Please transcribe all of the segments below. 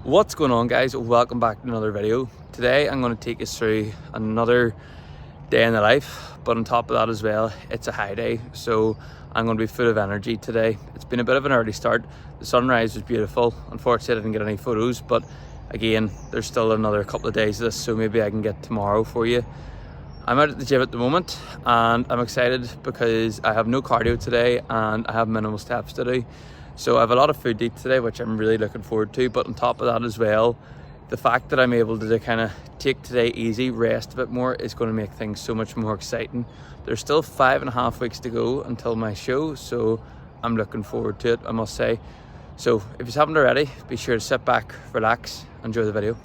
What's going on, guys? Welcome back to another video. Today I'm going to take us through another day in the life, but on top of that as well, it's a high day, so I'm going to be full of energy today. It's been a bit of an early start. The sunrise was beautiful. Unfortunately I didn't get any photos, but again, there's still another couple of days of this, so maybe I can get tomorrow for you. I'm out at the gym at the moment and I'm excited because I have no cardio today and I have minimal steps to do. So I have a lot of food to eat today, which I'm really looking forward to. But on top of that as well, the fact that I'm able to kind of take today easy, rest a bit more, is going to make things so much more exciting. There's still 5.5 weeks to go until my show, so I'm looking forward to it, I must say. So if you haven't already, be sure to sit back, relax, enjoy the video.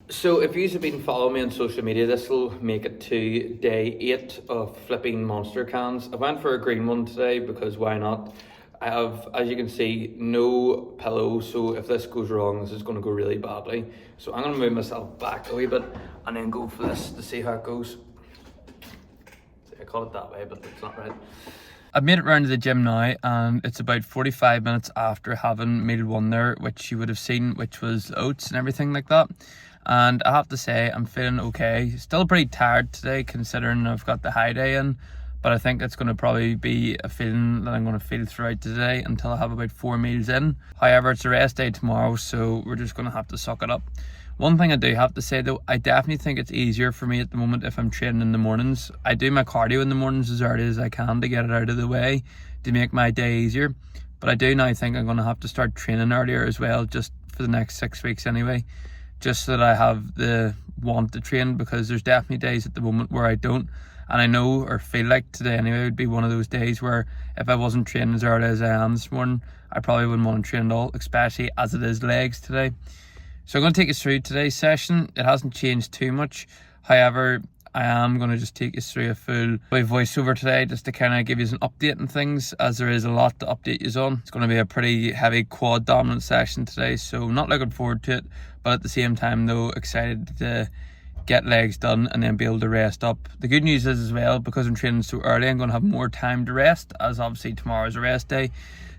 So if you've been following me on social media, this will make it to day 8 of flipping monster cans. I went for a green one today because why not? I have, as you can see, no pillow, so if this goes wrong, this is going to go really badly. So I'm going to move myself back a wee bit and then go for this to see how it goes. I call it that way, but it's not right. I've made it round to the gym now and it's about 45 minutes after having meal one there, which you would have seen, which was oats and everything like that. And I have to say I'm feeling okay. Still pretty tired today considering I've got the high day in, but I think it's going to probably be a feeling that I'm going to feel throughout today until I have about 4 meals in. However, it's a rest day tomorrow, so we're just going to have to suck it up. One thing I do have to say though, I definitely think it's easier for me at the moment if I'm training in the mornings. I do my cardio in the mornings as early as I can to get it out of the way to make my day easier. But I do now think I'm going to have to start training earlier as well, just for the next 6 weeks anyway. Just so that I have the want to train, because there's definitely days at the moment where I don't, and I know or feel like today anyway would be one of those days where if I wasn't training as early as I am this morning, I probably wouldn't want to train at all, especially as it is legs today. So I'm going to take us through today's session. It hasn't changed too much, however I am going to just take us through a full voiceover today just to kind of give you an update and things, as there is a lot to update you on. It's going to be a pretty heavy quad dominant session today, so not looking forward to it, but at the same time though excited to get legs done and then be able to rest up. The good news is as well, because I'm training so early, I'm going to have more time to rest, as obviously tomorrow is a rest day,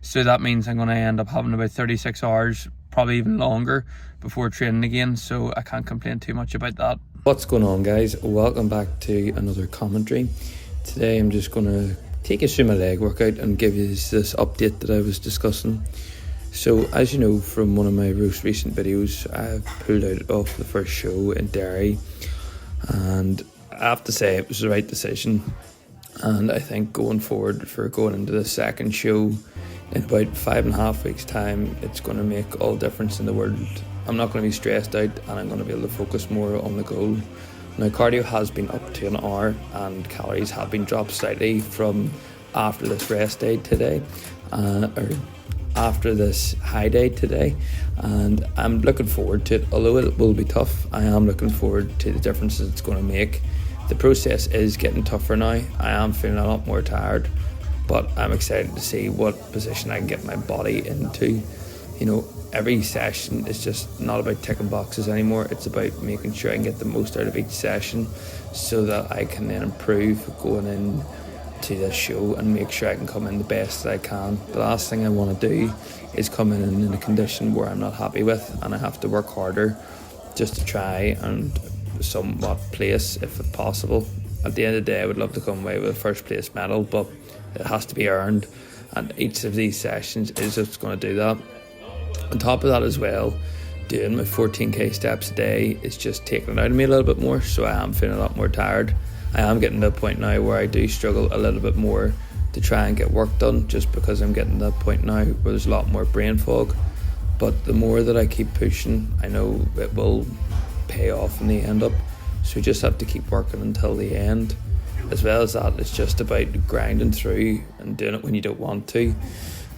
so that means I'm going to end up having about 36 hours, probably even longer, before training again, so I can't complain too much about that. What's going on, guys? Welcome back to another commentary. Today I'm just going to take you through my leg workout and give you this update that I was discussing. So as you know from one of my most recent videos, I've pulled out of the first show in Derry, and I have to say it was the right decision. And I think going forward for going into the second show in about 5.5 weeks time, it's going to make all difference in the world. I'm not going to be stressed out and I'm going to be able to focus more on the goal. Now cardio has been up to an hour and calories have been dropped slightly from after this rest day today, or after this high day today, and I'm looking forward to it. Although it will be tough, I am looking forward to the differences it's going to make. The process is getting tougher now. I am feeling a lot more tired, but I'm excited to see what position I can get my body into. You know, every session is just not about ticking boxes anymore. It's about making sure I can get the most out of each session so that I can then improve going in to this show and make sure I can come in the best that I can. The last thing I want to do is come in a condition where I'm not happy with and I have to work harder just to try and somewhat place if possible. At the end of the day, I would love to come away with a first place medal, but it has to be earned, and each of these sessions is just going to do that. On top of that as well, doing my 14k steps a day is just taking it out of me a little bit more, so I am feeling a lot more tired. I am getting to a point now where I do struggle a little bit more to try and get work done, just because I'm getting to that point now where there's a lot more brain fog. But the more that I keep pushing, I know it will pay off in the end up, so we just have to keep working until the end. As well as that, it's just about grinding through and doing it when you don't want to.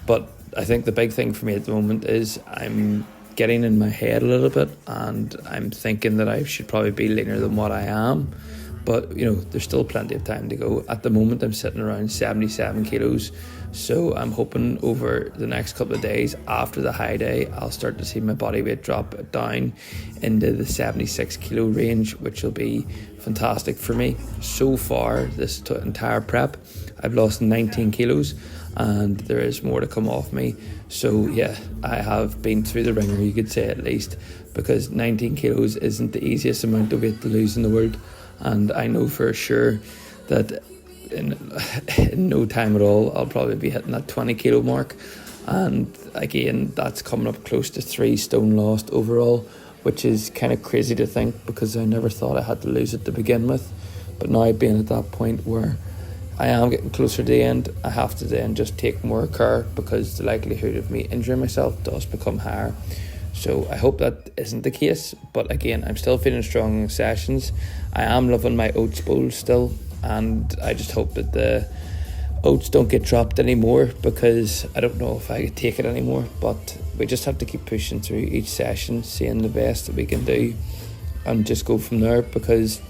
But I think the big thing for me at the moment is I'm getting in my head a little bit, and I'm thinking that I should probably be leaner than what I am. But, you know, there's still plenty of time to go. At the moment, I'm sitting around 77 kilos. So I'm hoping over the next couple of days after the high day, I'll start to see my body weight drop down into the 76 kilo range, which will be fantastic for me. So far, this entire prep, I've lost 19 kilos and there is more to come off me. So yeah, I have been through the ringer, you could say, at least, because 19 kilos isn't the easiest amount of weight to lose in the world. And I know for sure that in no time at all I'll probably be hitting that 20 kilo mark, and again that's coming up close to 3 stone lost overall, which is kind of crazy to think because I never thought I had to lose it to begin with. But now being at that point where I am getting closer to the end, I have to then just take more care because the likelihood of me injuring myself does become higher. So I hope that isn't the case, but again, I'm still feeling strong in sessions. I am loving my oats bowl still, and I just hope that the oats don't get dropped anymore because I don't know if I could take it anymore. But we just have to keep pushing through each session, seeing the best that we can do, and just go from there, because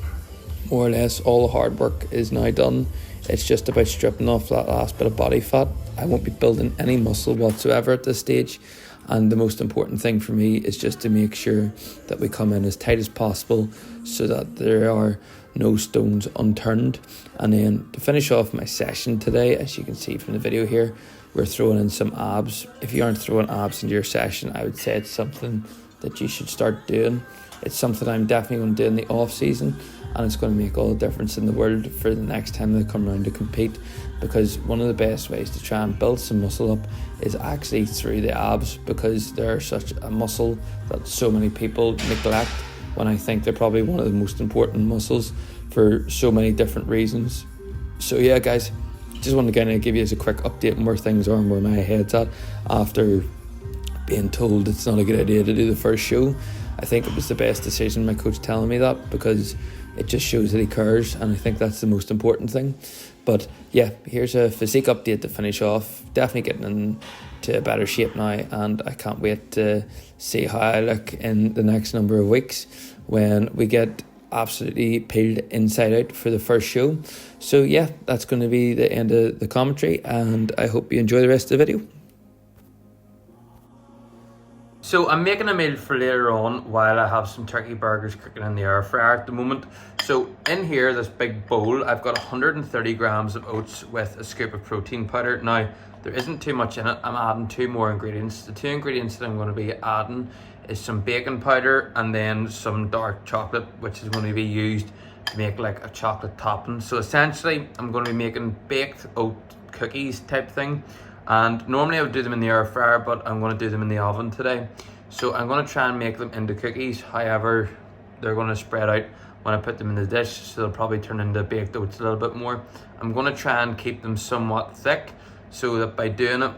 more or less all the hard work is now done. It's just about stripping off that last bit of body fat. I won't be building any muscle whatsoever at this stage. And the most important thing for me is just to make sure that we come in as tight as possible so that there are no stones unturned. And then to finish off my session today, as you can see from the video here, we're throwing in some abs. If you aren't throwing abs into your session, I would say it's something that you should start doing. It's something I'm definitely going to do in the off season, and it's going to make all the difference in the world for the next time they come around to compete, because one of the best ways to try and build some muscle up is actually through the abs, because they're such a muscle that so many people neglect, when I think they're probably one of the most important muscles for so many different reasons. So yeah guys, just want to kind of give you a quick update on where things are and where my head's at after being told it's not a good idea to do the first show. I think it was the best decision, my coach telling me that, because it just shows that he cares, and I think that's the most important thing. But yeah, here's a physique update to finish off. Definitely getting into a better shape now, and I can't wait to see how I look in the next number of weeks when we get absolutely peeled inside out for the first show. So yeah, that's going to be the end of the commentary, and I hope you enjoy the rest of the video. So I'm making a meal for later on while I have some turkey burgers cooking in the air fryer at the moment. So in here, this big bowl, I've got 130 grams of oats with a scoop of protein powder. Now, there isn't too much in it. I'm adding 2 more ingredients. The 2 ingredients that I'm going to be adding is some baking powder and then some dark chocolate, which is going to be used to make like a chocolate topping. So essentially, I'm going to be making baked oat cookies type thing. And normally I would do them in the air fryer, but I'm going to do them in the oven today. So I'm going to try and make them into cookies. However, they're going to spread out when I put them in the dish, so they'll probably turn into baked oats a little bit more. I'm going to try and keep them somewhat thick, so that by doing it,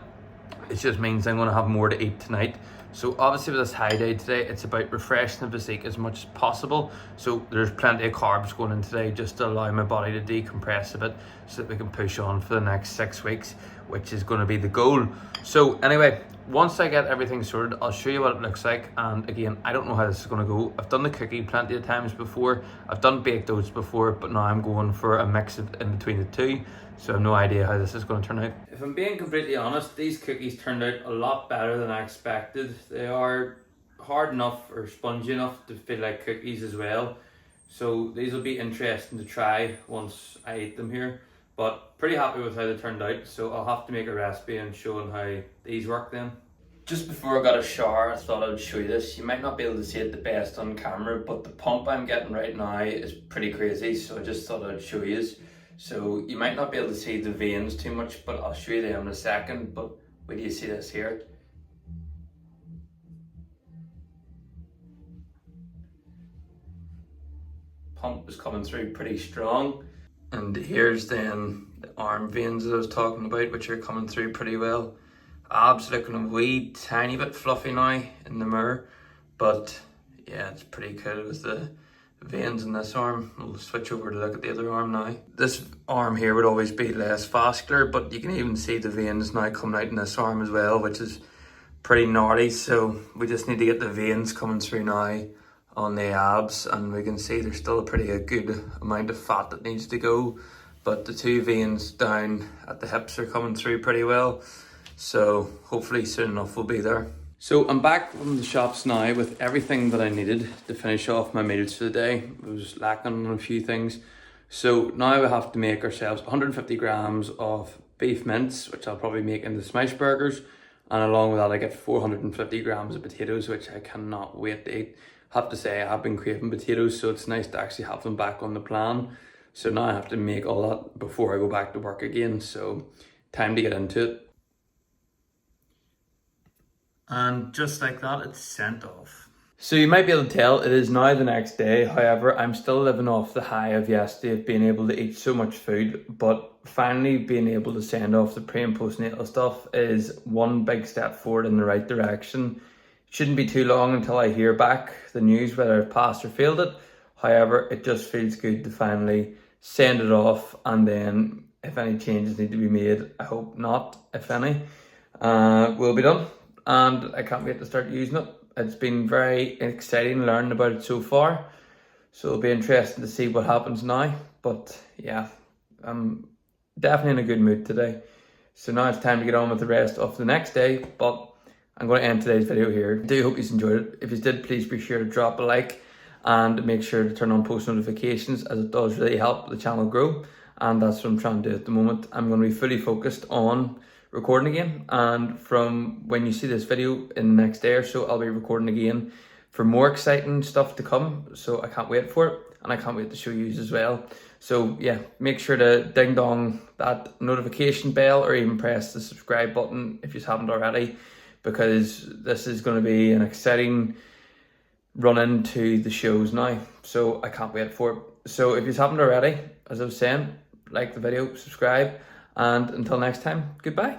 it just means I'm going to have more to eat tonight. So obviously with this high day today, it's about refreshing the physique as much as possible. So there's plenty of carbs going in today just to allow my body to decompress a bit so that we can push on for the next 6 weeks, which is going to be the goal. So anyway, once I get everything sorted, I'll show you what it looks like. And again, I don't know how this is going to go. I've done the cookie plenty of times before. I've done baked oats before, but now I'm going for a mix in between the two. So I have no idea how this is going to turn out. If I'm being completely honest, these cookies turned out a lot better than I expected. They are hard enough or spongy enough to feel like cookies as well. So these will be interesting to try once I eat them here. But pretty happy with how they turned out. So I'll have to make a recipe and show them how these work then. Just before I got a shower, I thought I would show you this. You might not be able to see it the best on camera, but the pump I'm getting right now is pretty crazy. So I just thought I'd show you. So you might not be able to see the veins too much, but I'll show you them in a second. But wait till you see this here. Pump is coming through pretty strong. And here's then the arm veins that I was talking about, which are coming through pretty well. Abs looking a wee tiny bit fluffy now in the mirror, but yeah, it's pretty cool with the veins in this arm. We'll switch over to look at the other arm now. This arm here would always be less vascular, but you can even see the veins now coming out in this arm as well, which is pretty gnarly, so we just need to get the veins coming through now on the abs, and we can see there's still a pretty good amount of fat that needs to go, but the 2 veins down at the hips are coming through pretty well, so hopefully soon enough we'll be there. So I'm back from the shops now with everything that I needed to finish off my meals for the day. I was lacking on a few things. So now we have to make ourselves 150 grams of beef mince, which I'll probably make into smash burgers. And along with that, I get 450 grams of potatoes, which I cannot wait to eat. I have to say, I have been craving potatoes, so it's nice to actually have them back on the plan. So now I have to make all that before I go back to work again. So time to get into it. And just like that, it's sent off. So you might be able to tell it is now the next day. However, I'm still living off the high of yesterday of being able to eat so much food, but finally being able to send off the pre and postnatal stuff is one big step forward in the right direction. It shouldn't be too long until I hear back the news whether I've passed or failed it. However, it just feels good to finally send it off, and then if any changes need to be made, I hope not, if any, will be done. And I can't wait to start using it. It's been very exciting learning about it so far. So it'll be interesting to see what happens now. But yeah, I'm definitely in a good mood today. So now it's time to get on with the rest of the next day. But I'm going to end today's video here. I do hope you enjoyed it. If you did, please be sure to drop a like and make sure to turn on post notifications, as it does really help the channel grow. And that's what I'm trying to do at the moment. I'm going to be fully focused on recording again, and from when you see this video in the next day or so, I'll be recording again for more exciting stuff to come. So I can't wait for it, and I can't wait to show you as well. So yeah, make sure to ding dong that notification bell, or even press the subscribe button if you haven't already, because this is going to be an exciting run into the shows now. So I can't wait for it. So if you haven't already, as I was saying, like the video, subscribe, and until next time, goodbye.